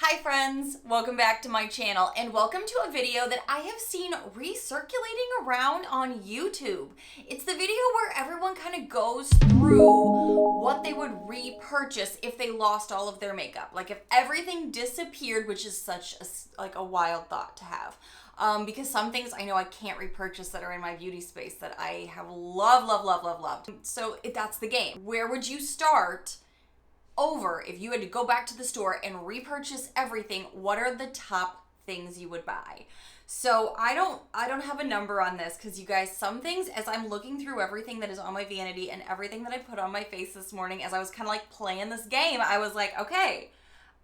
Hi friends, welcome back to my channel and welcome to a video that I have seen recirculating around on YouTube. It's the video where everyone kind of goes through what they would repurchase if they lost all of their makeup. Like if everything disappeared, which is such a wild thought to have. Because some things I know I can't repurchase that are in my beauty space that I have loved. So that's the game. Where would you start over if you had to go back to the store and repurchase everything? What are the top things you would buy? So I don't have a number on this because you guys, some things, as I'm looking through everything that is on my vanity and everything that I put on my face this morning, as I was kind of like playing this game, I was like, okay,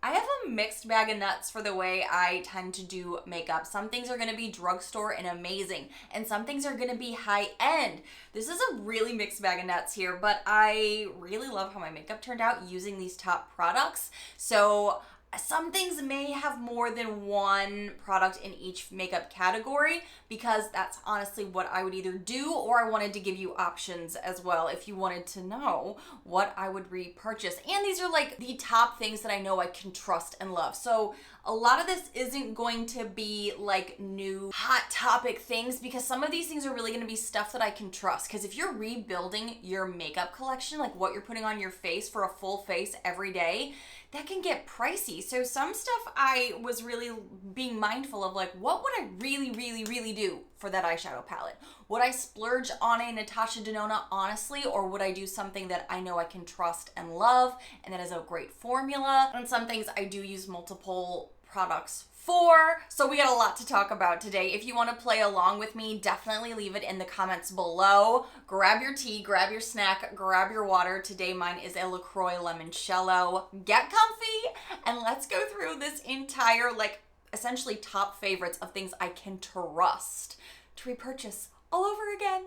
I have a mixed bag of nuts for the way I tend to do makeup. Some things are going to be drugstore and amazing, and some things are going to be high end. This is a really mixed bag of nuts here, but I really love how my makeup turned out using these top products. So some things may have more than one product in each makeup category because that's honestly what I would either do, or I wanted to give you options as well if you wanted to know what I would repurchase. And these are like the top things that I know I can trust and love. So a lot of this isn't going to be like new hot topic things because some of these things are really going to be stuff that I can trust. Because if you're rebuilding your makeup collection, like what you're putting on your face for a full face every day, that can get pricey. So some stuff I was really being mindful of, like what would I really do for that eyeshadow palette? Would I splurge on a Natasha Denona honestly, or would I do something that I know I can trust and love and that is a great formula? And some things I do use multiple products for. So we got a lot to talk about today. If you want to play along with me, definitely leave it in the comments below. Grab your tea, grab your snack, grab your water. Today mine is a LaCroix Limoncello. Get comfy and let's go through this entire, like, essentially top favorites of things I can trust to repurchase all over again.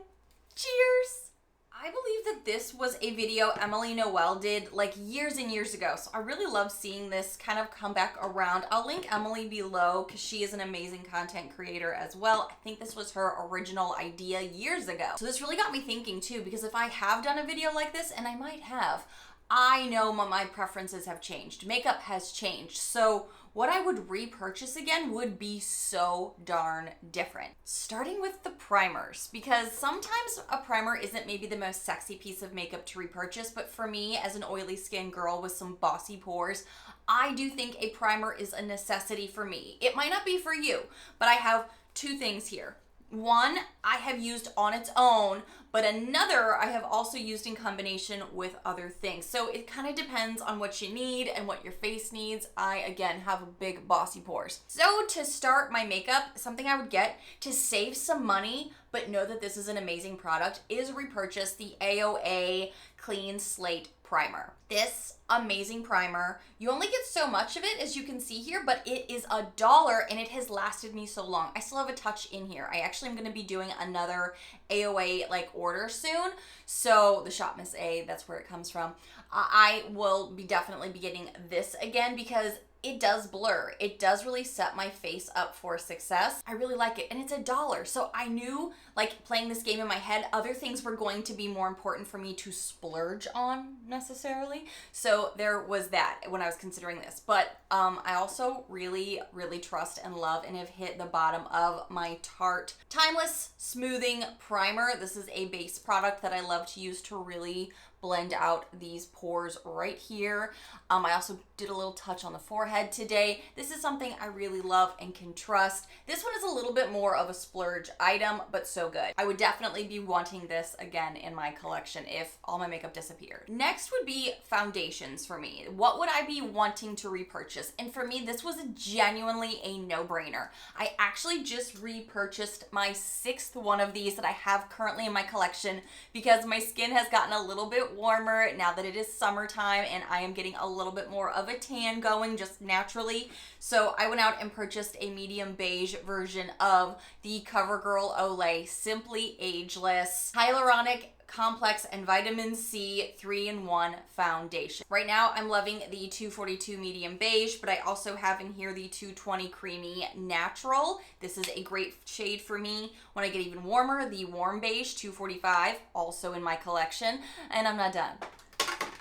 Cheers! I believe that this was a video Emily Noel did like years and years ago. So I really love seeing this kind of come back around. I'll link Emily below because she is an amazing content creator as well. I think this was her original idea years ago. So this really got me thinking too, because if I have done a video like this, and I might have, I know my preferences have changed. Makeup has changed. So what I would repurchase again would be so darn different. Starting with the primers, because sometimes a primer isn't maybe the most sexy piece of makeup to repurchase, but for me as an oily skin girl with some bossy pores, I do think a primer is a necessity for me. It might not be for you, but I have two things here. One I have used on its own, but another I have also used in combination with other things. So it kind of depends on what you need and what your face needs. I, again, have big bossy pores. So to start my makeup, something I would get to save some money, but know that this is an amazing product, is repurchase the AOA Clean Slate Primer. This amazing primer, you only get so much of it as you can see here, but it is $1 and it has lasted me so long. I still have a touch in here. I actually am going to be doing another AOA like order soon. So the Shop Miss A, that's where it comes from. I will definitely be getting this again because it does blur. It does really set my face up for success. I really like it, and it's $1. So I knew, like, playing this game in my head, other things were going to be more important for me to splurge on necessarily. So there was that when I was considering this. But I also really trust and love and have hit the bottom of my Tarte Timeless Smoothing Primer. This is a base product that I love to use to really blend out these pores right here. I also did a little touch on the forehead today. This is something I really love and can trust. This one is a little bit more of a splurge item, but so good. I would definitely be wanting this again in my collection if all my makeup disappeared. Next would be foundations for me. What would I be wanting to repurchase? And for me, this was genuinely a no-brainer. I actually just repurchased my 6th one of these that I have currently in my collection because my skin has gotten a little bit warmer now that it is summertime and I am getting a little bit more of a tan going just naturally. So I went out and purchased a medium beige version of the CoverGirl Olay Simply Ageless Hyaluronic Complex and Vitamin C 3-in-1 foundation. Right now I'm loving the 242 medium beige, but I also have in here the 220 creamy natural. This is a great shade for me when I get even warmer. The warm beige 245 also in my collection, and I'm not done.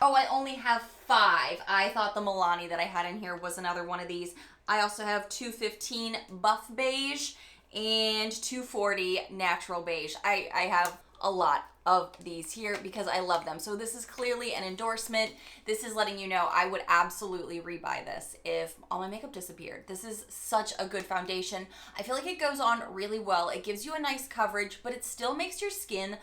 Oh, I only have 5. I thought the Milani that I had in here was another one of these. I also have 215 Buff Beige and 240 Natural Beige. I have a lot of these here because I love them. So this is clearly an endorsement. This is letting you know I would absolutely rebuy this if all my makeup disappeared. This is such a good foundation. I feel like it goes on really well. It gives you a nice coverage, but it still makes your skin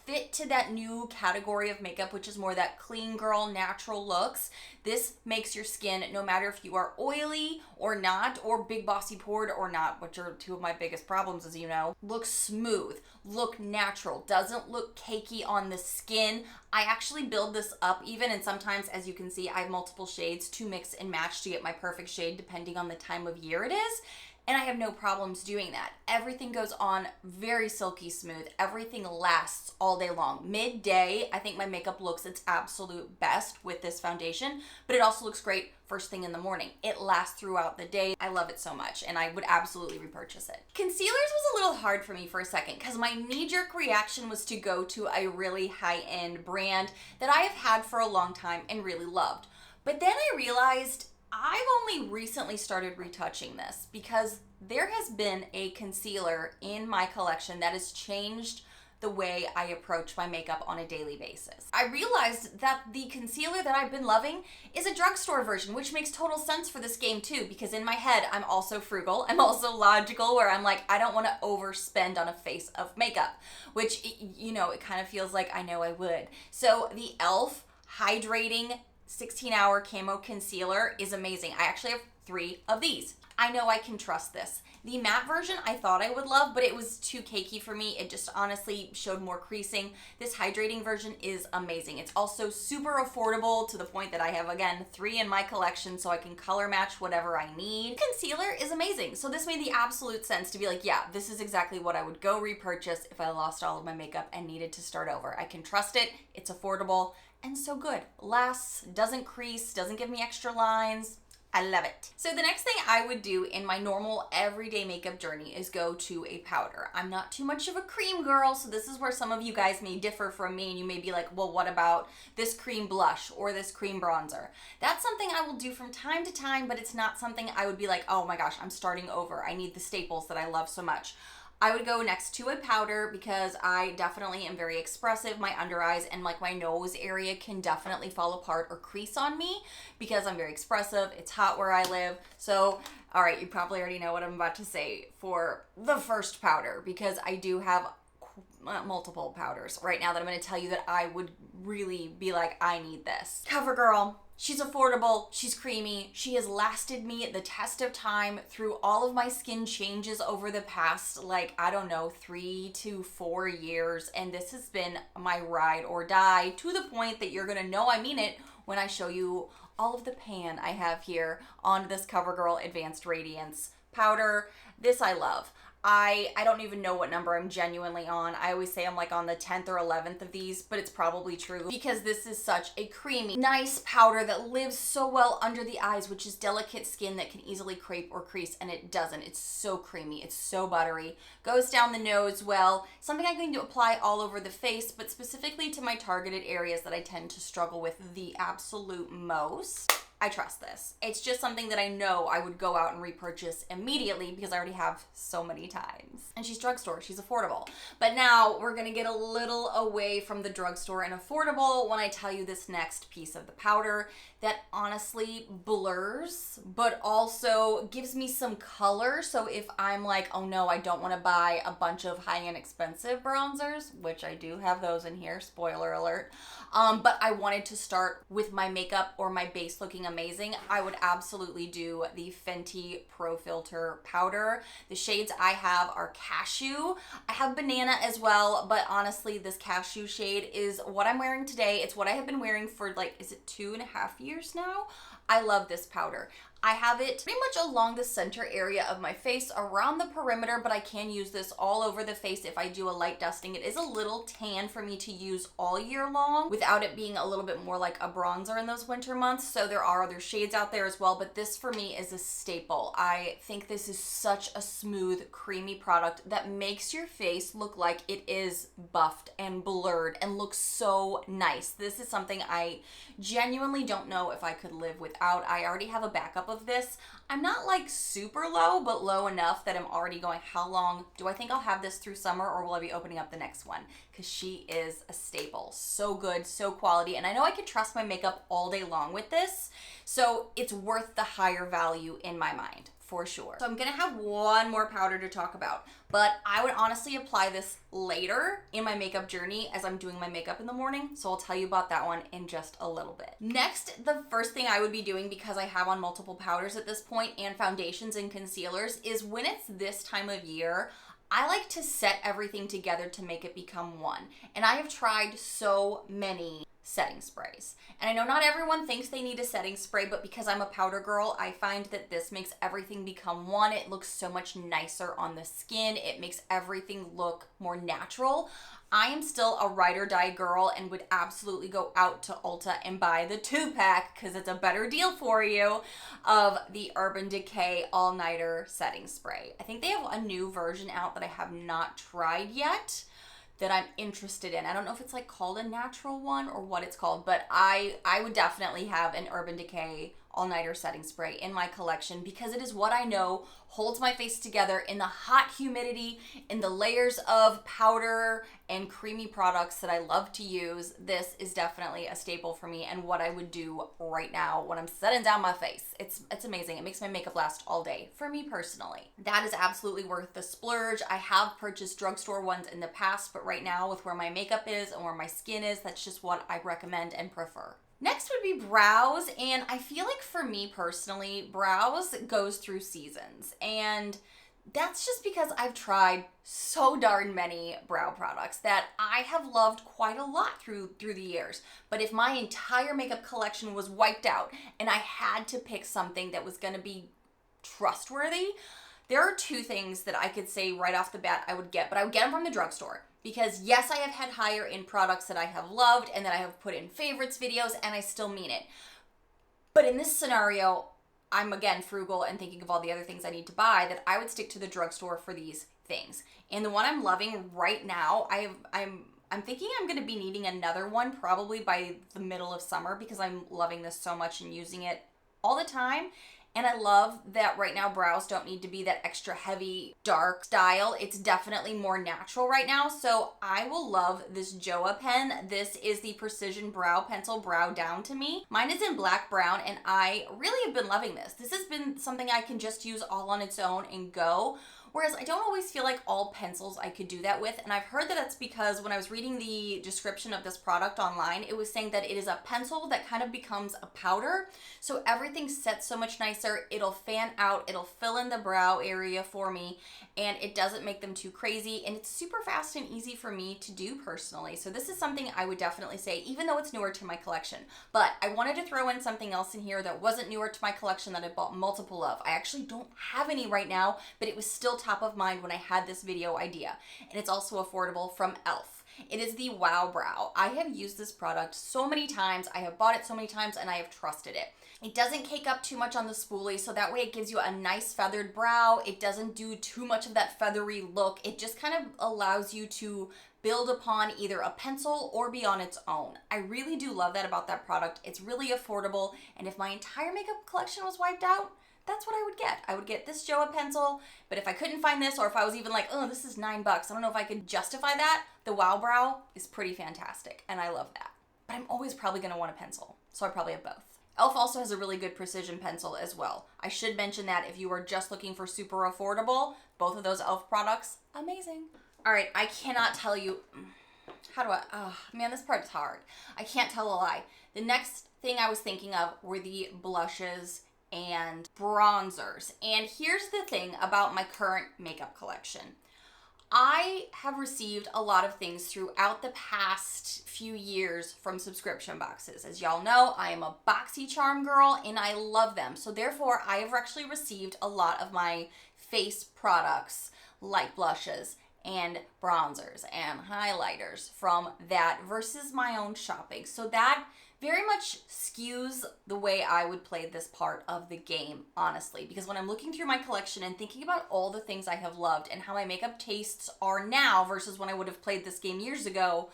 fit to that new category of makeup, which is more that clean girl natural looks. This makes your skin, no matter if you are oily or not, or big bossy pored or not, which are 2 of my biggest problems, as you know, look smooth, look natural, doesn't look cakey on the skin. I actually build this up even, and sometimes, as you can see, I have multiple shades to mix and match to get my perfect shade depending on the time of year it is. And I have no problems doing that. Everything goes on very silky smooth. Everything lasts all day long. Midday, I think my makeup looks its absolute best with this foundation, but it also looks great first thing in the morning. It lasts throughout the day. I love it so much, and I would absolutely repurchase it. Concealers was a little hard for me for a second because my knee-jerk reaction was to go to a really high-end brand that I have had for a long time and really loved. But then I realized I've only recently started retouching this because there has been a concealer in my collection that has changed the way I approach my makeup on a daily basis. I realized that the concealer that I've been loving is a drugstore version, which makes total sense for this game too, because in my head, I'm also frugal. I'm also logical, where I'm like, I don't want to overspend on a face of makeup, which, you know, it kind of feels like I know I would. So the e.l.f. Hydrating 16-hour Camo Concealer is amazing. I actually have 3 of these. I know I can trust this. The matte version I thought I would love, but it was too cakey for me. It just honestly showed more creasing. This hydrating version is amazing. It's also super affordable to the point that I have, again, 3 in my collection so I can color match whatever I need. Concealer is amazing. So this made the absolute sense to be like, yeah, this is exactly what I would go repurchase if I lost all of my makeup and needed to start over. I can trust it. It's affordable. And so good. Lasts, doesn't crease, doesn't give me extra lines. I love it. So the next thing I would do in my normal everyday makeup journey is go to a powder. I'm not too much of a cream girl, so this is where some of you guys may differ from me and you may be like, well, what about this cream blush or this cream bronzer? That's something I will do from time to time, but it's not something I would be like, oh my gosh, I'm starting over. I need the staples that I love so much. I would go next to a powder because I definitely am very expressive. My under eyes and like my nose area can definitely fall apart or crease on me because I'm very expressive. It's hot where I live. So, all right, you probably already know what I'm about to say for the first powder because I do have multiple powders right now that I'm going to tell you that I would really be like, I need this. CoverGirl. She's affordable, she's creamy, she has lasted me the test of time through all of my skin changes over the past, like, I don't know, 3 to 4 years, and this has been my ride or die to the point that you're gonna know I mean it when I show you all of the pan I have here on this CoverGirl Advanced Radiance powder. This I love. I don't even know what number I'm genuinely on. I always say I'm like on the 10th or 11th of these, but it's probably true because this is such a creamy, nice powder that lives so well under the eyes, which is delicate skin that can easily crepe or crease, and it doesn't. It's so creamy. It's so buttery. Goes down the nose well. Something I'm going to apply all over the face, but specifically to my targeted areas that I tend to struggle with the absolute most. I trust this. It's just something that I know I would go out and repurchase immediately because I already have so many times. And she's drugstore, she's affordable. But now we're gonna get a little away from the drugstore and affordable when I tell you this next piece of the powder that honestly blurs, but also gives me some color. So if I'm like, oh no, I don't wanna buy a bunch of high-end expensive bronzers, which I do have those in here, spoiler alert, but I wanted to start with my makeup or my base looking amazing, I would absolutely do the Fenty Pro Filt'r powder. The shades I have are Cashew. I have Banana as well, but honestly, this Cashew shade is what I'm wearing today. It's what I have been wearing for like, is it 2.5 years now? I love this powder. I have it pretty much along the center area of my face, around the perimeter, but I can use this all over the face if I do a light dusting. It is a little tan for me to use all year long without it being a little bit more like a bronzer in those winter months. So there are other shades out there as well, but this for me is a staple. I think this is such a smooth, creamy product that makes your face look like it is buffed and blurred and looks so nice. This is something I genuinely don't know if I could live without. I already have a backup of this. I'm not like super low, but low enough that I'm already going, how long do I think I'll have this through summer, or will I be opening up the next one? Because she is a staple. So good, so quality. And I know I could trust my makeup all day long with this, so it's worth the higher value in my mind, for sure. So I'm gonna have one more powder to talk about, but I would honestly apply this later in my makeup journey as I'm doing my makeup in the morning, so I'll tell you about that one in just a little bit. Next, the first thing I would be doing, because I have on multiple powders at this point and foundations and concealers, is when it's this time of year, I like to set everything together to make it become one. And I have tried so many setting sprays. And I know not everyone thinks they need a setting spray, but because I'm a powder girl, I find that this makes everything become one. It looks so much nicer on the skin. It makes everything look more natural. I am still a ride or die girl and would absolutely go out to Ulta and buy the 2-pack, because it's a better deal for you, of the Urban Decay All-Nighter Setting Spray. I think they have a new version out that I have not tried yet that I'm interested in. I don't know if it's like called a natural one or what it's called, but I would definitely have an Urban Decay All-Nighter Setting Spray in my collection, because it is what I know holds my face together in the hot humidity, in the layers of powder and creamy products that I love to use. This is definitely a staple for me and what I would do right now when I'm setting down my face. It's amazing. It makes my makeup last all day for me personally. That is absolutely worth the splurge. I have purchased drugstore ones in the past, but right now with where my makeup is and where my skin is, that's just what I recommend and prefer. Next would be brows, and I feel like for me personally, brows goes through seasons, and that's just because I've tried so darn many brow products that I have loved quite a lot through the years. But if my entire makeup collection was wiped out and I had to pick something that was going to be trustworthy, there are two things that I could say right off the bat I would get, but I would get them from the drugstore. Because yes, I have had higher end products that I have loved and that I have put in favorites videos, and I still mean it. But in this scenario, I'm again frugal and thinking of all the other things I need to buy, that I would stick to the drugstore for these things. And the one I'm loving right now, I'm thinking I'm going to be needing another one probably by the middle of summer, because I'm loving this so much and using it all the time. And I love that right now brows don't need to be that extra heavy, dark style. It's definitely more natural right now. So I will love this JOAH pen. This is the Precision Brow Pencil Brow Down to Me. Mine is in black brown, and I really have been loving this. This has been something I can just use all on its own and go. Whereas I don't always feel like all pencils I could do that with. And I've heard that that's because when I was reading the description of this product online, it was saying that it is a pencil that kind of becomes a powder. So everything sets so much nicer. It'll fan out, it'll fill in the brow area for me, and it doesn't make them too crazy. And it's super fast and easy for me to do personally. So this is something I would definitely say, even though it's newer to my collection. But I wanted to throw in something else in here that wasn't newer to my collection that I bought multiple of. I actually don't have any right now, but it was still top of mind when I had this video idea. And it's also affordable, from e.l.f. It is the Wow Brow. I have used this product so many times, I have bought it so many times, and I have trusted it. It doesn't cake up too much on the spoolie, so that way it gives you a nice feathered brow. It doesn't do too much of that feathery look. It just kind of allows you to build upon either a pencil or be on its own. I really do love that about that product. It's really affordable, and if my entire makeup collection was wiped out, that's what I would get. I would get this JOAH pencil, but if I couldn't find this, or if I was even like, oh, this is $9, I don't know if I could justify that, the Wow Brow is pretty fantastic, and I love that. But I'm always probably gonna want a pencil, so I probably have both. e.l.f. also has a really good precision pencil as well. I should mention that if you are just looking for super affordable, both of those e.l.f. products, amazing. All right, I cannot tell you, oh man, this part's hard. I can't tell a lie. The next thing I was thinking of were the blushes and bronzers. And here's the thing about my current makeup collection. I have received a lot of things throughout the past few years from subscription boxes. As y'all know, I am a BoxyCharm girl and I love them. So therefore, I have actually received a lot of my face products like blushes and bronzers and highlighters from that versus my own shopping. So that very much skews the way I would play this part of the game, honestly, because when I'm looking through my collection and thinking about all the things I have loved and how my makeup tastes are now versus when I would have played this game years ago,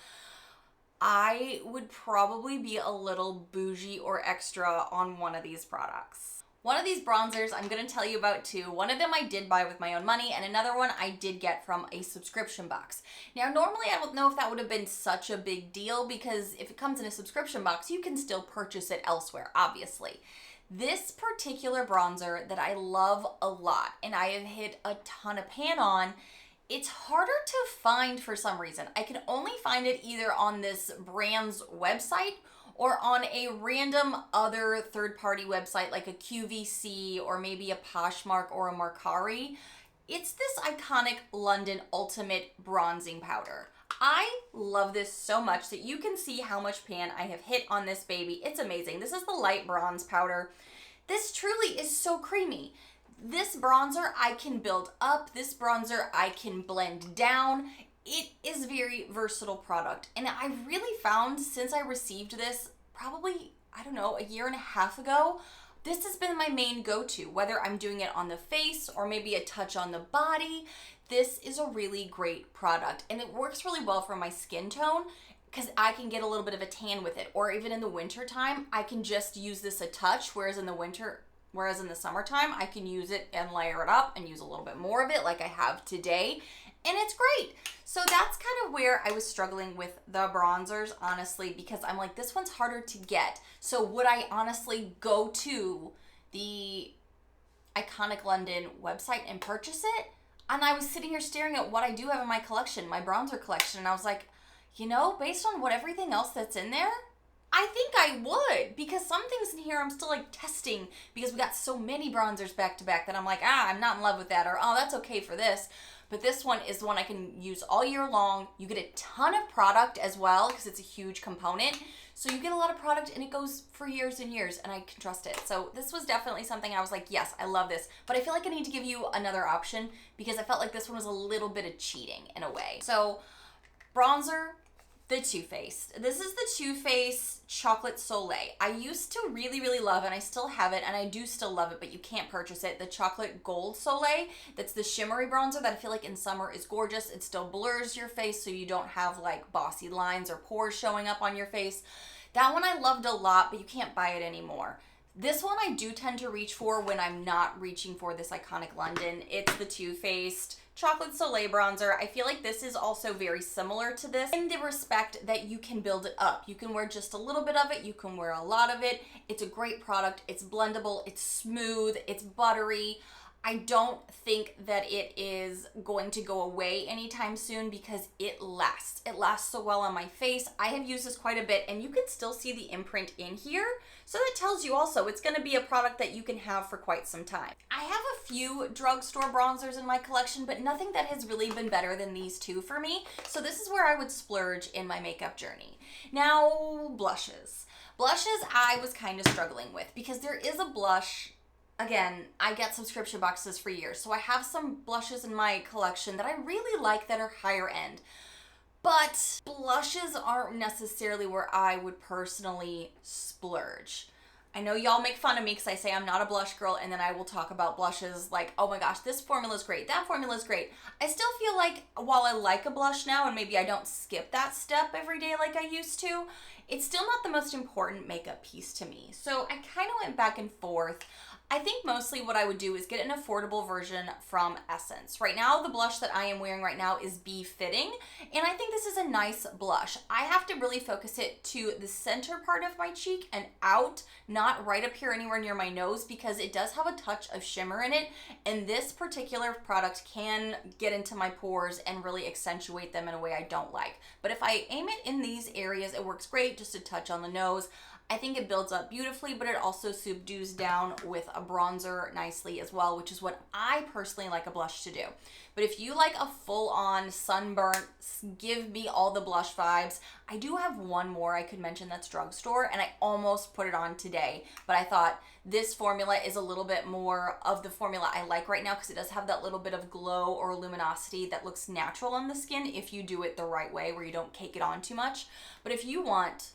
I would probably be a little bougie or extra on one of these products. One of these bronzers I'm going to tell you about too. One of them I did buy with my own money, and another one I did get from a subscription box. Now, normally I don't know if that would have been such a big deal because if it comes in a subscription box, you can still purchase it elsewhere, obviously. This particular bronzer that I love a lot, and I have hit a ton of pan on, it's harder to find for some reason. I can only find it either on this brand's website or on a random other third-party website like a QVC or maybe a Poshmark or a Mercari. It's this iconic London Ultimate Bronzing Powder. I love this so much that you can see how much pan I have hit on this baby. It's amazing. This is the light bronze powder. This truly is so creamy. This bronzer I can build up. This bronzer I can blend down. It is a very versatile product, and I really found since I received this probably, I don't know, a year and a half ago, this has been my main go-to, whether I'm doing it on the face or maybe a touch on the body. This is a really great product, and it works really well for my skin tone because I can get a little bit of a tan with it, or even in the winter time, I can just use this a touch, whereas in the summertime, I can use it and layer it up and use a little bit more of it like I have today. And it's great. So that's kind of where I was struggling with the bronzers, honestly, because I'm like, this one's harder to get. So would I honestly go to the Iconic London website and purchase it? And I was sitting here staring at what I do have in my collection, my bronzer collection, and I was like, you know, based on what everything else that's in there, I think I would, because some things in here I'm still like testing because we got so many bronzers back to back that I'm like, I'm not in love with that, or oh, that's okay for this. But this one is the one I can use all year long. You get a ton of product as well because it's a huge component. So you get a lot of product and it goes for years and years and I can trust it. So this was definitely something I was like, yes, I love this. But I feel like I need to give you another option because I felt like this one was a little bit of cheating in a way. So bronzer, the Too Faced. This is the Too Faced Chocolate Soleil. I used to really, really love, and I still have it, and I do still love it, but you can't purchase it, the Chocolate Gold Soleil. That's the shimmery bronzer that I feel like in summer is gorgeous. It still blurs your face so you don't have like bossy lines or pores showing up on your face. That one I loved a lot, but you can't buy it anymore. This one I do tend to reach for when I'm not reaching for this Iconic London. It's the Too Faced Chocolate Soleil bronzer. I feel like this is also very similar to this in the respect that you can build it up. You can wear just a little bit of it. You can wear a lot of it. It's a great product. It's blendable. It's smooth. It's buttery. I don't think that it is going to go away anytime soon because it lasts. It lasts so well on my face. I have used this quite a bit and you can still see the imprint in here. So that tells you also it's going to be a product that you can have for quite some time. I have a few drugstore bronzers in my collection, but nothing that has really been better than these two for me. So this is where I would splurge in my makeup journey. Now, blushes. Blushes I was kind of struggling with because there is a blush. Again, I get subscription boxes for years, so I have some blushes in my collection that I really like that are higher end. But blushes aren't necessarily where I would personally splurge. I know y'all make fun of me because I say I'm not a blush girl, and then I will talk about blushes like, oh my gosh, this formula is great, that formula is great. I still feel like while I like a blush now, and maybe I don't skip that step every day like I used to, it's still not the most important makeup piece to me. So I kind of went back and forth. I think mostly what I would do is get an affordable version from Essence. Right now, the blush that I am wearing right now is Be Fitting, and I think this is a nice blush. I have to really focus it to the center part of my cheek and out, not right up here anywhere near my nose, because it does have a touch of shimmer in it, and this particular product can get into my pores and really accentuate them in a way I don't like. But if I aim it in these areas, it works great, just a touch on the nose. I think it builds up beautifully, but it also subdues down with a bronzer nicely as well, which is what I personally like a blush to do. But if you like a full-on sunburnt, give me all the blush vibes, I do have one more I could mention that's drugstore, and I almost put it on today, but I thought this formula is a little bit more of the formula I like right now because it does have that little bit of glow or luminosity that looks natural on the skin if you do it the right way where you don't cake it on too much. But if you want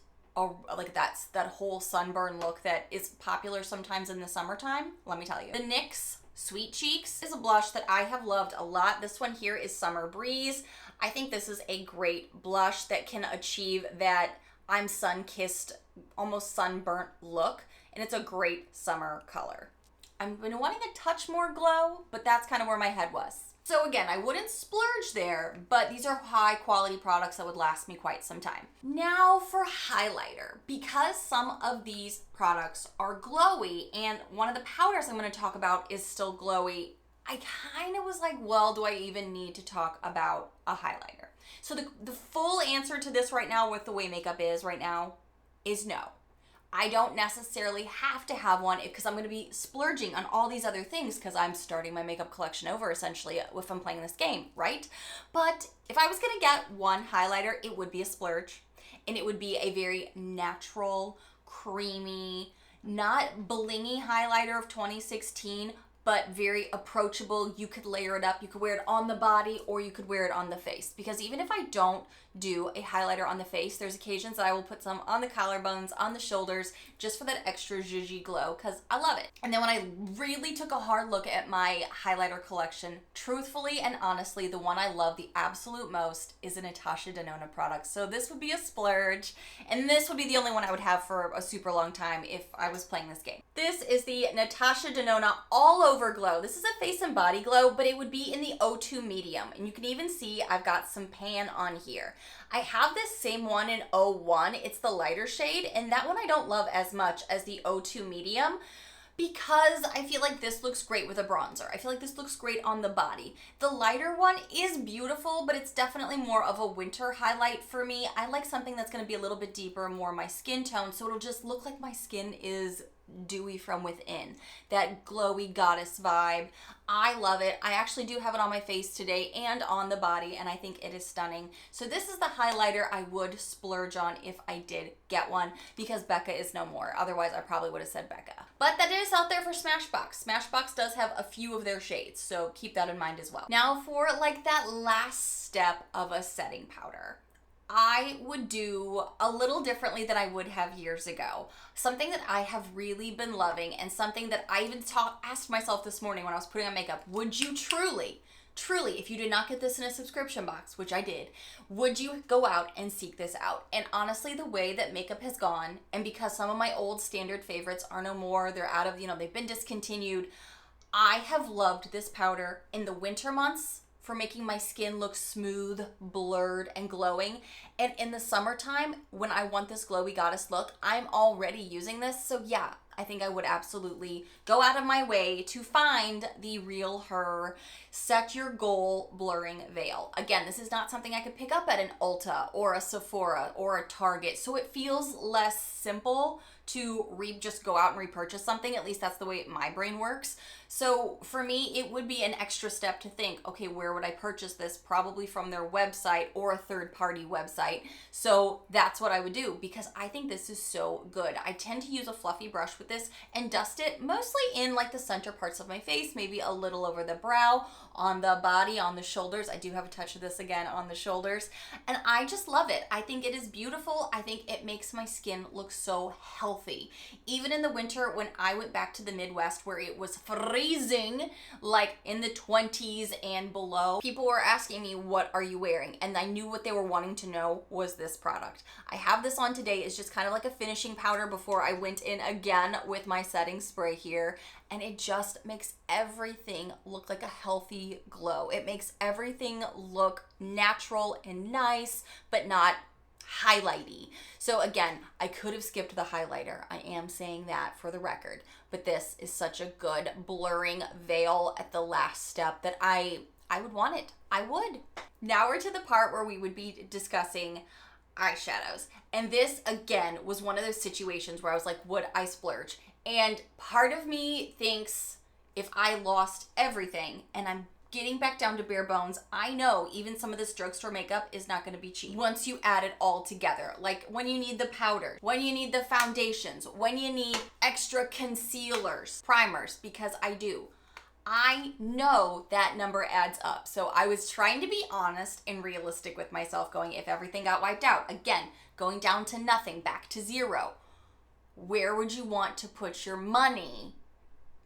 like that whole sunburn look that is popular sometimes in the summertime, let me tell you. The NYX Sweet Cheeks is a blush that I have loved a lot. This one here is Summer Breeze. I think this is a great blush that can achieve that I'm sun-kissed, almost sunburnt look, and it's a great summer color. I've been wanting a touch more glow, but that's kind of where my head was. So again, I wouldn't splurge there, but these are high quality products that would last me quite some time. Now for highlighter, because some of these products are glowy and one of the powders I'm going to talk about is still glowy, I kind of was like, well, do I even need to talk about a highlighter? So the full answer to this right now with the way makeup is right now is no. I don't necessarily have to have one because I'm going to be splurging on all these other things because I'm starting my makeup collection over essentially if I'm playing this game, right? But if I was going to get one highlighter, it would be a splurge, and it would be a very natural, creamy, not blingy highlighter of 2016, but very approachable. You could layer it up. You could wear it on the body or you could wear it on the face. Because even if I don't do a highlighter on the face, there's occasions that I will put some on the collarbones, on the shoulders, just for that extra zhuzhy glow, because I love it. And then when I really took a hard look at my highlighter collection, truthfully and honestly, the one I love the absolute most is a Natasha Denona product. So this would be a splurge, and this would be the only one I would have for a super long time if I was playing this game. This is the Natasha Denona All Over Glow. This is a face and body glow, but it would be in the 02 medium. And you can even see I've got some pan on here. I have this same one in 01. It's the lighter shade, and that one I don't love as much as the 02 medium because I feel like this looks great with a bronzer. I feel like this looks great on the body. The lighter one is beautiful, but it's definitely more of a winter highlight for me. I like something that's going to be a little bit deeper, more my skin tone, so it'll just look like my skin is dewy from within. That glowy goddess vibe. I love it. I actually do have it on my face today and on the body, and I think it is stunning. So this is the highlighter I would splurge on if I did get one, because Becca is no more. Otherwise, I probably would have said Becca. But that is out there for Smashbox. Smashbox does have a few of their shades, so keep that in mind as well. Now for like that last step of a setting powder, I would do a little differently than I would have years ago. Something that I have really been loving, and something that I even asked myself this morning when I was putting on makeup, would you truly, if you did not get this in a subscription box, which I did, would you go out and seek this out? And honestly, the way that makeup has gone, and because some of my old standard favorites are no more, they're out of, they've been discontinued, I have loved this powder in the winter months for making my skin look smooth, blurred, and glowing. And in the summertime, when I want this glowy goddess look, I'm already using this. So yeah, I think I would absolutely go out of my way to find the REALHER Set Your Goal Blurring Veil. Again, this is not something I could pick up at an Ulta or a Sephora or a Target, so it feels less simple to just go out and repurchase something. At least that's the way my brain works. So for me, it would be an extra step to think, okay, where would I purchase this? Probably from their website or a third-party website. So that's what I would do, because I think this is so good. I tend to use a fluffy brush with this and dust it mostly in like the center parts of my face, maybe a little over the brow, on the body, on the shoulders. I do have a touch of this again on the shoulders, and I just love it. I think it is beautiful. I think it makes my skin look so healthy. Even in the winter when I went back to the Midwest where it was freezing, like in the 20s and below, people were asking me, what are you wearing? And I knew what they were wanting to know was this product. I have this on today. It's just kind of like a finishing powder before I went in again with my setting spray here, and it just makes everything look like a healthy glow. It makes everything look natural and nice, but not highlighty. So again, I could have skipped the highlighter. I am saying that for the record, but this is such a good blurring veil at the last step that I would want it. I would. Now we're to the part where we would be discussing eyeshadows. And this, again, was one of those situations where I was like, would I splurge? And part of me thinks if I lost everything and I'm getting back down to bare bones, I know even some of this drugstore makeup is not going to be cheap once you add it all together. Like when you need the powder, when you need the foundations, when you need extra concealers, primers, because I do. I know that number adds up. So I was trying to be honest and realistic with myself, going, if everything got wiped out, again, going down to nothing, back to zero, where would you want to put your money?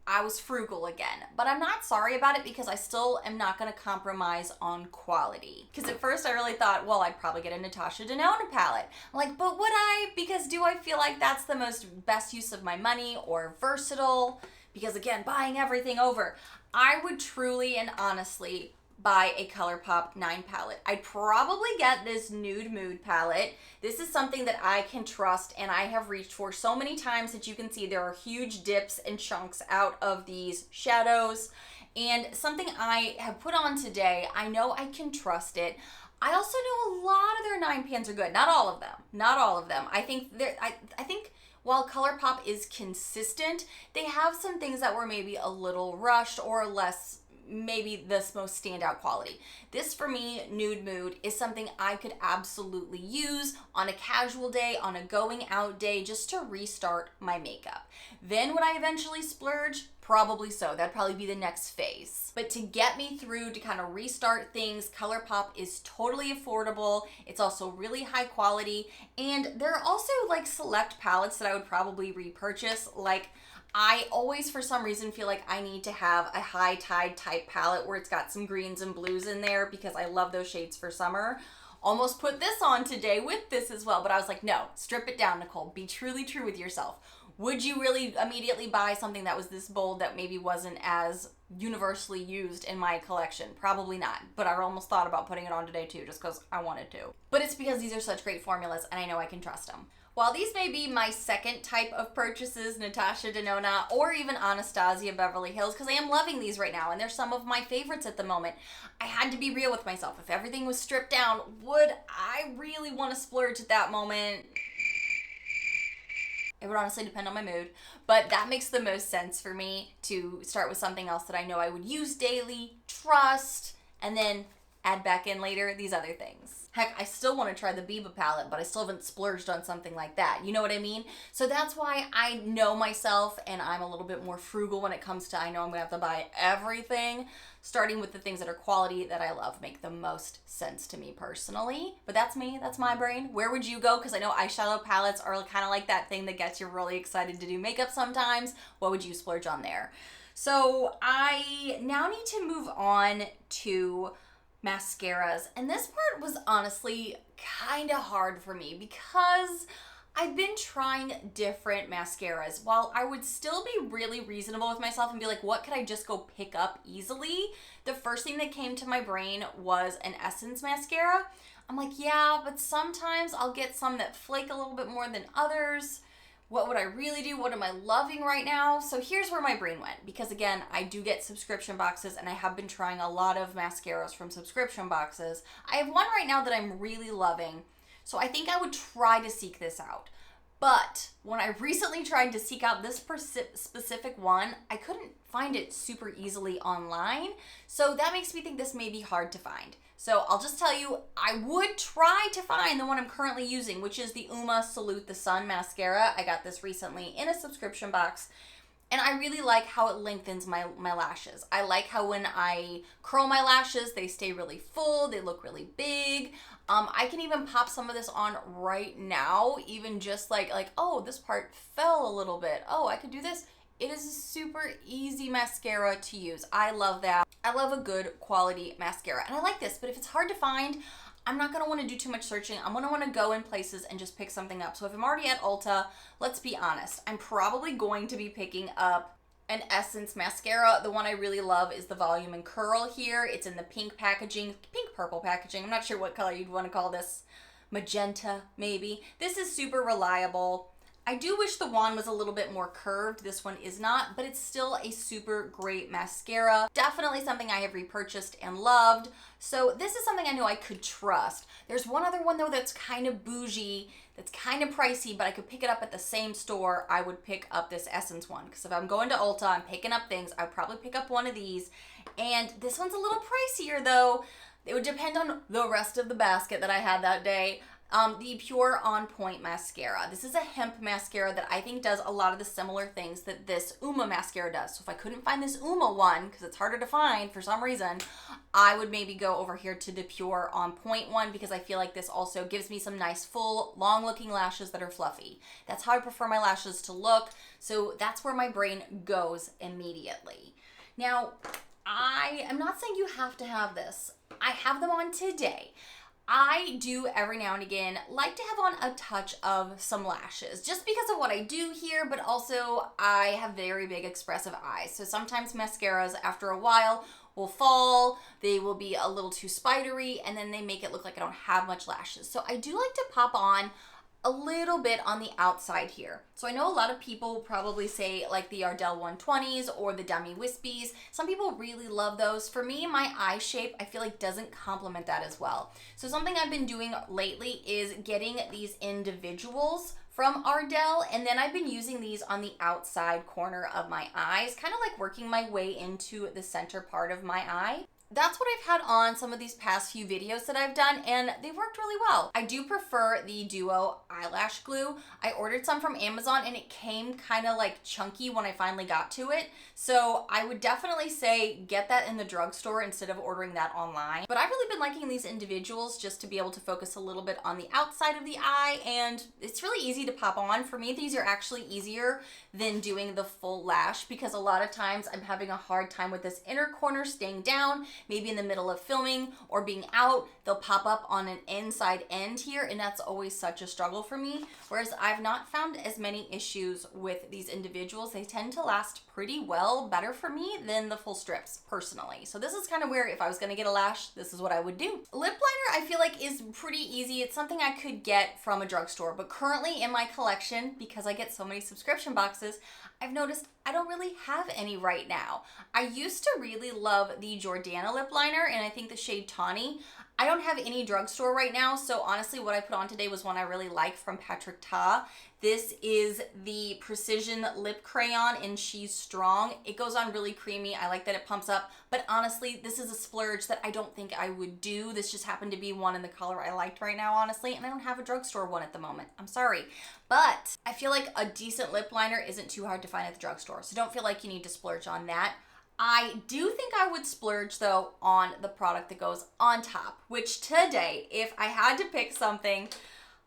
I was frugal again, but I'm not sorry about it because I still am not going to compromise on quality. Because at first I really thought, well, I'd probably get a Natasha Denona palette. I'm like, but would I? Because do I feel like that's the best use of my money or versatile? Because again, buying everything over, I would truly and honestly buy a ColourPop 9 palette. I'd probably get this Nude Mood palette. This is something that I can trust and I have reached for so many times that you can see there are huge dips and chunks out of these shadows. And something I have put on today, I know I can trust it. I also know a lot of their 9 pans are good. Not all of them. Not all of them. I think while ColourPop is consistent, they have some things that were maybe a little rushed or less, maybe this most standout quality. This for me, Nude Mood, is something I could absolutely use on a casual day, on a going out day, just to restart my makeup. Then would I eventually splurge? Probably so. That'd probably be the next phase. But to get me through to kind of restart things, ColourPop is totally affordable. It's also really high quality. And there are also like select palettes that I would probably repurchase. Like I always, for some reason, feel like I need to have a high tide type palette where it's got some greens and blues in there because I love those shades for summer. Almost put this on today with this as well, but I was like, no, strip it down, Nicole. Be truly true with yourself. Would you really immediately buy something that was this bold that maybe wasn't as universally used in my collection? Probably not, but I almost thought about putting it on today too, just because I wanted to. But it's because these are such great formulas and I know I can trust them. While these may be my second type of purchases, Natasha Denona or even Anastasia Beverly Hills, because I am loving these right now and they're some of my favorites at the moment, I had to be real with myself. If everything was stripped down, would I really want to splurge at that moment? It would honestly depend on my mood, but that makes the most sense for me to start with something else that I know I would use daily, trust, and then add back in later these other things. Heck, I still want to try the Biba palette, but I still haven't splurged on something like that. You know what I mean? So that's why I know myself and I'm a little bit more frugal when it comes to, I know I'm going to have to buy everything, starting with the things that are quality that I love, make the most sense to me personally. But that's me, that's my brain. Where would you go? Because I know eyeshadow palettes are kind of like that thing that gets you really excited to do makeup sometimes. What would you splurge on there? So I now need to move on to mascaras, and this part was honestly kind of hard for me because I've been trying different mascaras. While I would still be really reasonable with myself and be like, what could I just go pick up easily? The first thing that came to my brain was an Essence mascara. I'm like, yeah, but sometimes I'll get some that flake a little bit more than others. What would I really do? What am I loving right now? So here's where my brain went, because again, I do get subscription boxes and I have been trying a lot of mascaras from subscription boxes. I have one right now that I'm really loving, so I think I would try to seek this out. But when I recently tried to seek out this specific one, I couldn't find it super easily online. So that makes me think this may be hard to find. So I'll just tell you, I would try to find the one I'm currently using, which is the Uma Salute the Sun mascara. I got this recently in a subscription box. And I really like how it lengthens my lashes. I like how when I curl my lashes, they stay really full, they look really big. I can even pop some of this on right now, even just like, oh, this part fell a little bit. Oh, I could do this. It is a super easy mascara to use. I love that. I love a good quality mascara. And I like this, but if it's hard to find, I'm not going to want to do too much searching. I'm going to want to go in places and just pick something up. So if I'm already at Ulta, let's be honest, I'm probably going to be picking up an Essence mascara. The one I really love is the Volume and Curl here. It's in the pink packaging, pink purple packaging. I'm not sure what color you'd want to call this. Magenta, maybe. This is super reliable. I do wish the wand was a little bit more curved. This one is not, but it's still a super great mascara. Definitely something I have repurchased and loved. So this is something I know I could trust. There's one other one though that's kind of bougie, that's kind of pricey, but I could pick it up at the same store. I would pick up this Essence one, because if I'm going to Ulta, I'm picking up things, I'd probably pick up one of these. And this one's a little pricier though. It would depend on the rest of the basket that I had that day. The Pure On Point mascara. This is a hemp mascara that I think does a lot of the similar things that this Uma mascara does. So if I couldn't find this Uma one, because it's harder to find for some reason, I would maybe go over here to the Pure On Point one, because I feel like this also gives me some nice full long looking lashes that are fluffy. That's how I prefer my lashes to look. So that's where my brain goes immediately. Now, I am not saying you have to have this. I have them on today. I do every now and again like to have on a touch of some lashes, just because of what I do here, but also I have very big expressive eyes. So sometimes mascaras after a while will fall, they will be a little too spidery, and then they make it look like I don't have much lashes. So I do like to pop on a little bit on the outside here. So I know a lot of people probably say like the Ardell 120s or the Dummy Wispies. Some people really love those. For me, my eye shape, I feel like doesn't complement that as well. So something I've been doing lately is getting these individuals from Ardell, and then I've been using these on the outside corner of my eyes, kind of like working my way into the center part of my eye. That's what I've had on some of these past few videos that I've done, and they've worked really well. I do prefer the Duo eyelash glue. I ordered some from Amazon and it came kind of like chunky when I finally got to it. So I would definitely say get that in the drugstore instead of ordering that online. But I've really been liking these individuals just to be able to focus a little bit on the outside of the eye, and it's really easy to pop on. For me, these are actually easier than doing the full lash, because a lot of times I'm having a hard time with this inner corner staying down. Maybe in the middle of filming or being out, they'll pop up on an inside end here, and that's always such a struggle for me. Whereas I've not found as many issues with these individuals. They tend to last pretty well, better for me than the full strips personally. So this is kind of where if I was gonna get a lash, this is what I would do. Lip liner I feel like is pretty easy. It's something I could get from a drugstore, but currently in my collection, because I get so many subscription boxes, I've noticed I don't really have any right now. I used to really love the Jordana lip liner, and I think the shade Tawny. I don't have any drugstore right now, so honestly what I put on today was one I really like from Patrick Ta. This is the Precision Lip Crayon in She's Strong. It goes on really creamy. I like that it pumps up, but honestly, this is a splurge that I don't think I would do. This just happened to be one in the color I liked right now, honestly, and I don't have a drugstore one at the moment. I'm sorry. But I feel like a decent lip liner isn't too hard to find at the drugstore, so don't feel like you need to splurge on that. I do think I would splurge though on the product that goes on top, which today, if I had to pick something,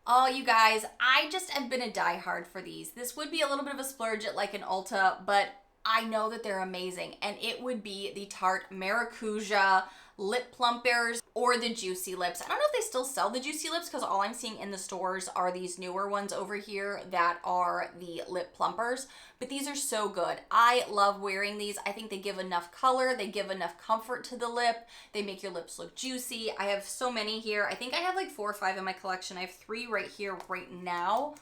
oh, you guys, I just have been a diehard for these. This would be a little bit of a splurge at like an Ulta, but I know that they're amazing, and it would be the Tarte Maracuja lip plumpers or the Juicy Lips. I don't know if they still sell the Juicy Lips, because all I'm seeing in the stores are these newer ones over here that are the lip plumpers, but these are so good. I love wearing these. I think they give enough color, they give enough comfort to the lip, they make your lips look juicy. I have so many here. I think I have like 4 or 5 in my collection. I have 3 right here right now.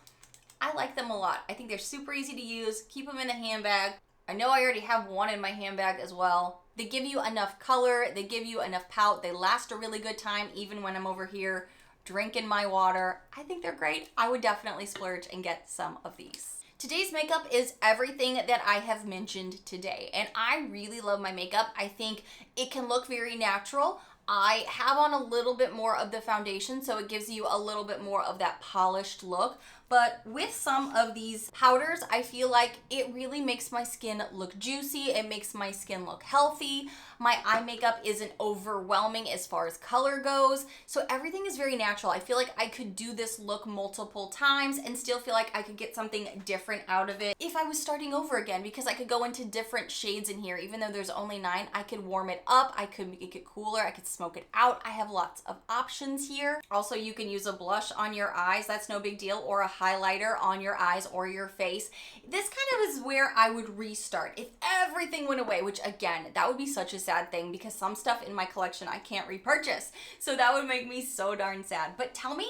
I like them a lot. I think they're super easy to use. Keep them in a handbag. I know I already have one in my handbag as well. They give you enough color, they give you enough pout, they last a really good time even when I'm over here drinking my water. I think they're great. I would definitely splurge and get some of these. Today's makeup is everything that I have mentioned today, and I really love my makeup. I think it can look very natural. I have on a little bit more of the foundation, so it gives you a little bit more of that polished look. But with some of these powders, I feel like it really makes my skin look juicy. It makes my skin look healthy. My eye makeup isn't overwhelming as far as color goes. So everything is very natural. I feel like I could do this look multiple times and still feel like I could get something different out of it if I was starting over again, because I could go into different shades in here. Even though there's only 9, I could warm it up. I could make it cooler. I could smoke it out. I have lots of options here. Also, you can use a blush on your eyes. That's no big deal. Or a highlighter on your eyes or your face. This kind of is where I would restart if everything went away, which again, that would be such a sad thing because some stuff in my collection I can't repurchase. So that would make me so darn sad. But tell me,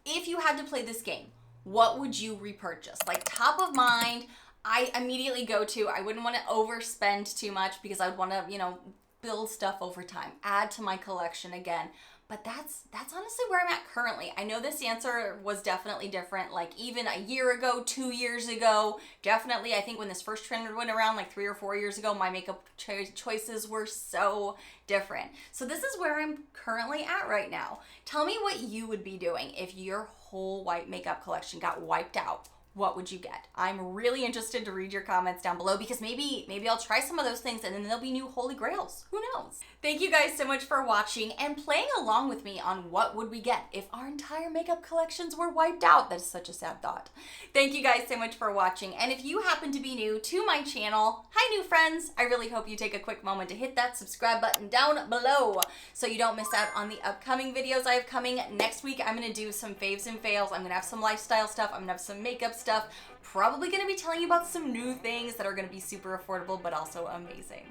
if you had to play this game, what would you repurchase? Like top of mind, I immediately go to, I wouldn't want to overspend too much because I would want to, you know, build stuff over time, add to my collection again. But that's honestly where I'm at currently. I know this answer was definitely different, like even a year ago, 2 years ago. Definitely, I think when this first trend went around like 3 or 4 years ago, my makeup choices were so different. So this is where I'm currently at right now. Tell me what you would be doing if your whole white makeup collection got wiped out. What would you get? I'm really interested to read your comments down below because maybe I'll try some of those things and then there'll be new holy grails. Who knows? Thank you guys so much for watching and playing along with me on what would we get if our entire makeup collections were wiped out. That's such a sad thought. Thank you guys so much for watching. And if you happen to be new to my channel, hi new friends. I really hope you take a quick moment to hit that subscribe button down below so you don't miss out on the upcoming videos I have coming. Next week, I'm gonna do some faves and fails. I'm gonna have some lifestyle stuff. I'm gonna have some makeup stuff. Probably gonna be telling you about some new things that are gonna be super affordable but also amazing.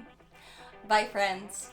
Bye friends.